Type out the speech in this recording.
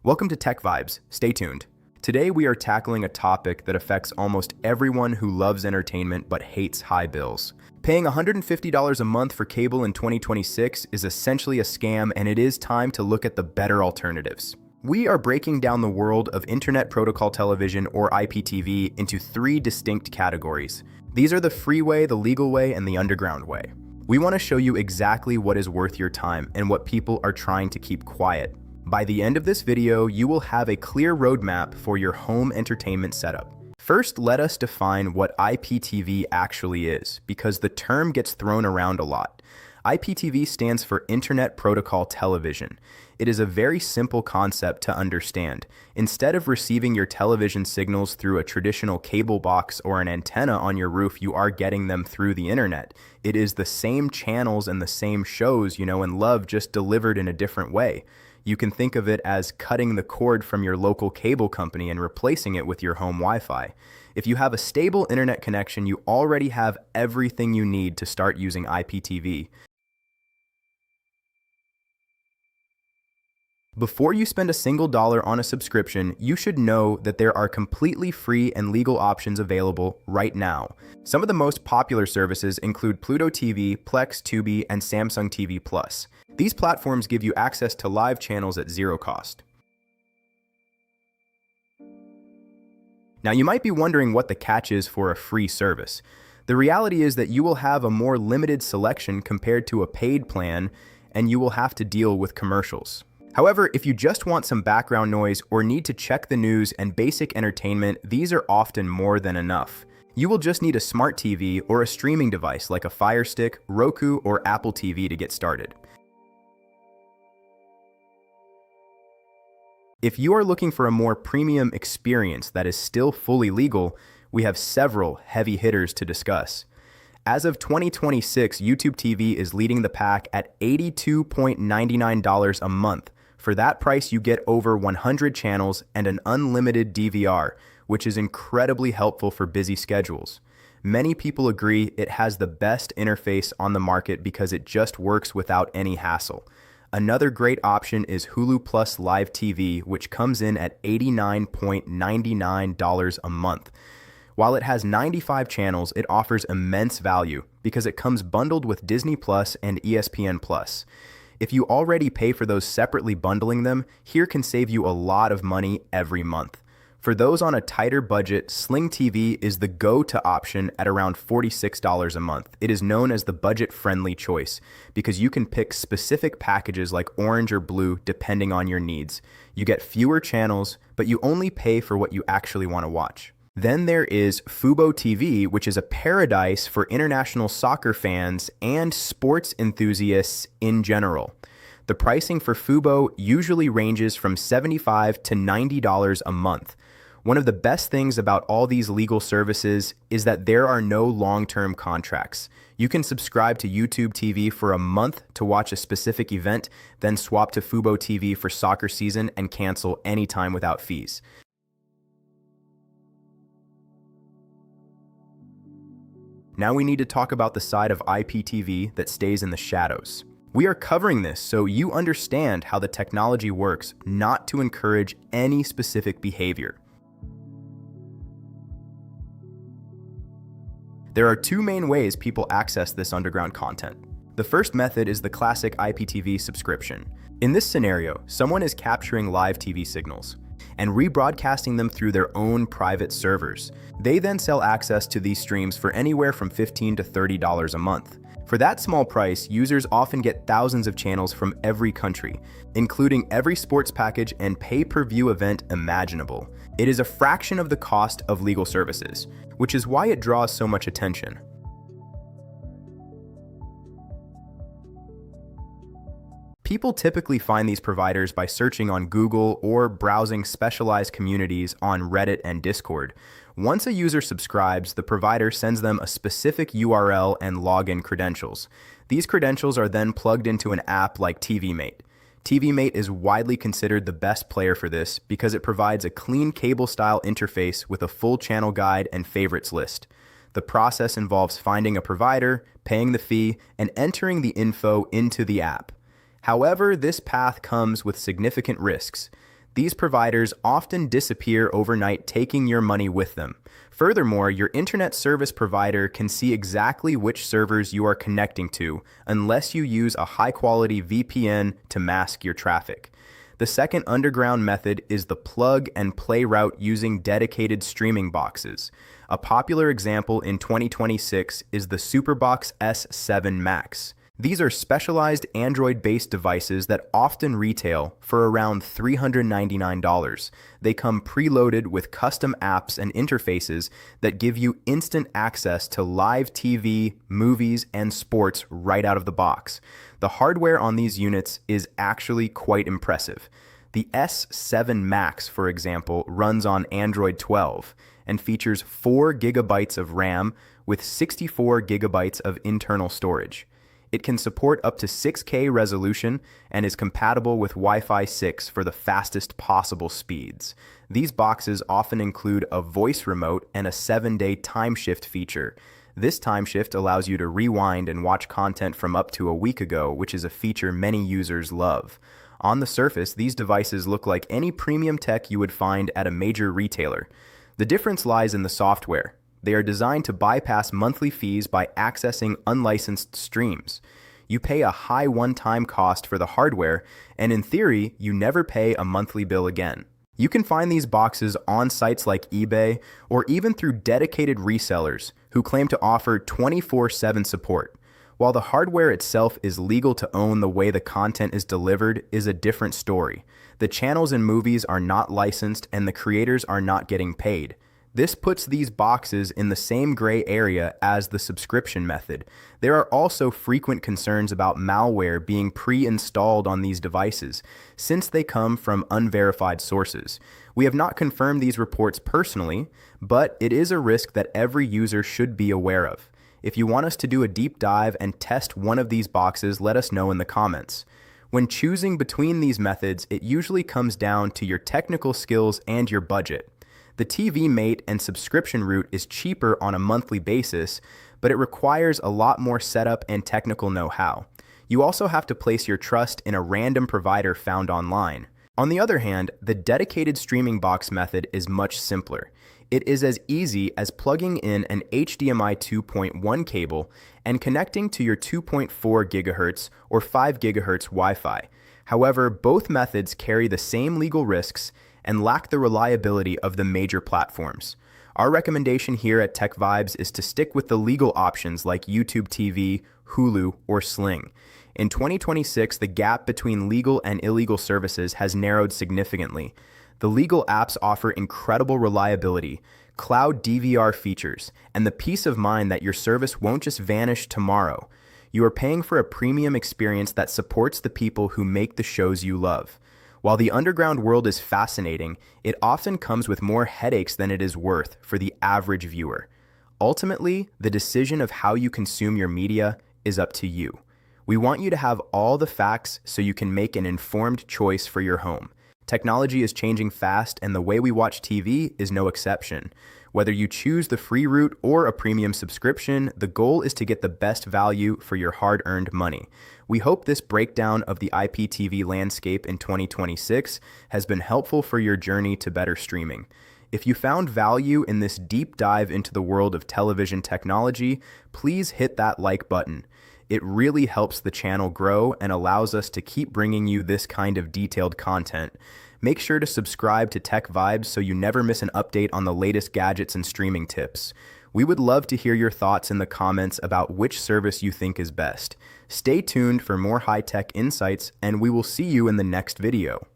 Welcome to TechVibes. Stay tuned. Today we are tackling a topic that affects almost everyone who loves entertainment but hates high bills. Paying $150 a month for cable in 2026 is essentially a scam, and it is time to look at the better alternatives. We are breaking down the world of Internet Protocol Television, or IPTV, into three distinct categories. These are the free way, the legal way, and the underground way. We want to show you exactly what is worth your time and what people are trying to keep quiet. By the end of this video, you will have a clear roadmap for your home entertainment setup. First, let us define what IPTV actually is, because the term gets thrown around a lot. IPTV stands for Internet Protocol Television. It is a very simple concept to understand. Instead of receiving your television signals through a traditional cable box or an antenna on your roof, you are getting them through the internet. It is the same channels and the same shows you know and love, just delivered in a different way. You can think of it as cutting the cord from your local cable company and replacing it with your home Wi-Fi. If you have a stable internet connection, you already have everything you need to start using IPTV. Before you spend a single dollar on a subscription, you should know that there are completely free and legal options available right now. Some of the most popular services include Pluto TV, Plex, Tubi, and Samsung TV Plus. These platforms give you access to live channels at zero cost. Now, you might be wondering what the catch is for a free service. The reality is that you will have a more limited selection compared to a paid plan, and you will have to deal with commercials. However, if you just want some background noise or need to check the news and basic entertainment, these are often more than enough. You will just need a smart TV or a streaming device like a Firestick, Roku, or Apple TV to get started. If you are looking for a more premium experience that is still fully legal, we have several heavy hitters to discuss. As of 2026, YouTube TV is leading the pack at $82.99 a month. For that price, you get over 100 channels and an unlimited DVR, which is incredibly helpful for busy schedules. Many people agree it has the best interface on the market because it just works without any hassle. Another great option is Hulu Plus Live TV, which comes in at $89.99 a month. While it has 95 channels, it offers immense value because it comes bundled with Disney Plus and ESPN Plus. If you already pay for those separately, bundling them here can save you a lot of money every month. For those on a tighter budget, Sling TV is the go-to option at around $46 a month. It is known as the budget-friendly choice because you can pick specific packages like orange or blue depending on your needs. You get fewer channels, but you only pay for what you actually want to watch. Then there is Fubo TV, which is a paradise for international soccer fans and sports enthusiasts in general. The pricing for Fubo usually ranges from $75 to $90 a month. One of the best things about all these legal services is that there are no long-term contracts. You can subscribe to YouTube TV for a month to watch a specific event, then swap to Fubo TV for soccer season and cancel anytime without fees. Now we need to talk about the side of IPTV that stays in the shadows. We are covering this so you understand how the technology works, not to encourage any specific behavior. There are two main ways people access this underground content. The first method is the classic IPTV subscription. In this scenario, someone is capturing live TV signals and rebroadcasting them through their own private servers. They then sell access to these streams for anywhere from $15 to $30 a month. For that small price, users often get thousands of channels from every country, including every sports package and pay-per-view event imaginable. It is a fraction of the cost of legal services, which is why it draws so much attention. People typically find these providers by searching on Google or browsing specialized communities on Reddit and Discord. Once a user subscribes, the provider sends them a specific URL and login credentials. These credentials are then plugged into an app like TVMate. TVMate is widely considered the best player for this because it provides a clean cable-style interface with a full channel guide and favorites list. The process involves finding a provider, paying the fee, and entering the info into the app. However, this path comes with significant risks. These providers often disappear overnight, taking your money with them. Furthermore, your internet service provider can see exactly which servers you are connecting to unless you use a high-quality VPN to mask your traffic. The second underground method is the plug-and-play route using dedicated streaming boxes. A popular example in 2026 is the Superbox S7 Max. These are specialized Android-based devices that often retail for around $399. They come preloaded with custom apps and interfaces that give you instant access to live TV, movies, and sports right out of the box. The hardware on these units is actually quite impressive. The S7 Max, for example, runs on Android 12 and features 4 gigabytes of RAM with 64 gigabytes of internal storage. It can support up to 6K resolution and is compatible with Wi-Fi 6 for the fastest possible speeds. These boxes often include a voice remote and a 7-day time shift feature. This time shift allows you to rewind and watch content from up to a week ago, which is a feature many users love. On the surface, these devices look like any premium tech you would find at a major retailer. The difference lies in the software. They are designed to bypass monthly fees by accessing unlicensed streams. You pay a high one-time cost for the hardware, and in theory, you never pay a monthly bill again. You can find these boxes on sites like eBay or even through dedicated resellers who claim to offer 24/7 support. While the hardware itself is legal to own, the way the content is delivered is a different story. The channels and movies are not licensed and the creators are not getting paid. This puts these boxes in the same gray area as the subscription method. There are also frequent concerns about malware being pre-installed on these devices, since they come from unverified sources. We have not confirmed these reports personally, but it is a risk that every user should be aware of. If you want us to do a deep dive and test one of these boxes, let us know in the comments. When choosing between these methods, it usually comes down to your technical skills and your budget. The TV Mate and subscription route is cheaper on a monthly basis, but it requires a lot more setup and technical know-how. You also have to place your trust in a random provider found online. On the other hand, the dedicated streaming box method is much simpler. It is as easy as plugging in an HDMI 2.1 cable and connecting to your 2.4 GHz or 5 GHz Wi-Fi. However, both methods carry the same legal risks and lack the reliability of the major platforms. Our recommendation here at TechVibes is to stick with the legal options like YouTube TV, Hulu, or Sling. In 2026, the gap between legal and illegal services has narrowed significantly. The legal apps offer incredible reliability, cloud DVR features, and the peace of mind that your service won't just vanish tomorrow. You are paying for a premium experience that supports the people who make the shows you love. While the underground world is fascinating, it often comes with more headaches than it is worth for the average viewer. Ultimately, the decision of how you consume your media is up to you. We want you to have all the facts so you can make an informed choice for your home. Technology is changing fast, and the way we watch TV is no exception. Whether you choose the free route or a premium subscription, the goal is to get the best value for your hard-earned money. We hope this breakdown of the IPTV landscape in 2026 has been helpful for your journey to better streaming. If you found value in this deep dive into the world of television technology, please hit that like button. It really helps the channel grow and allows us to keep bringing you this kind of detailed content. Make sure to subscribe to TechVibes so you never miss an update on the latest gadgets and streaming tips. We would love to hear your thoughts in the comments about which service you think is best. Stay tuned for more high-tech insights, and we will see you in the next video.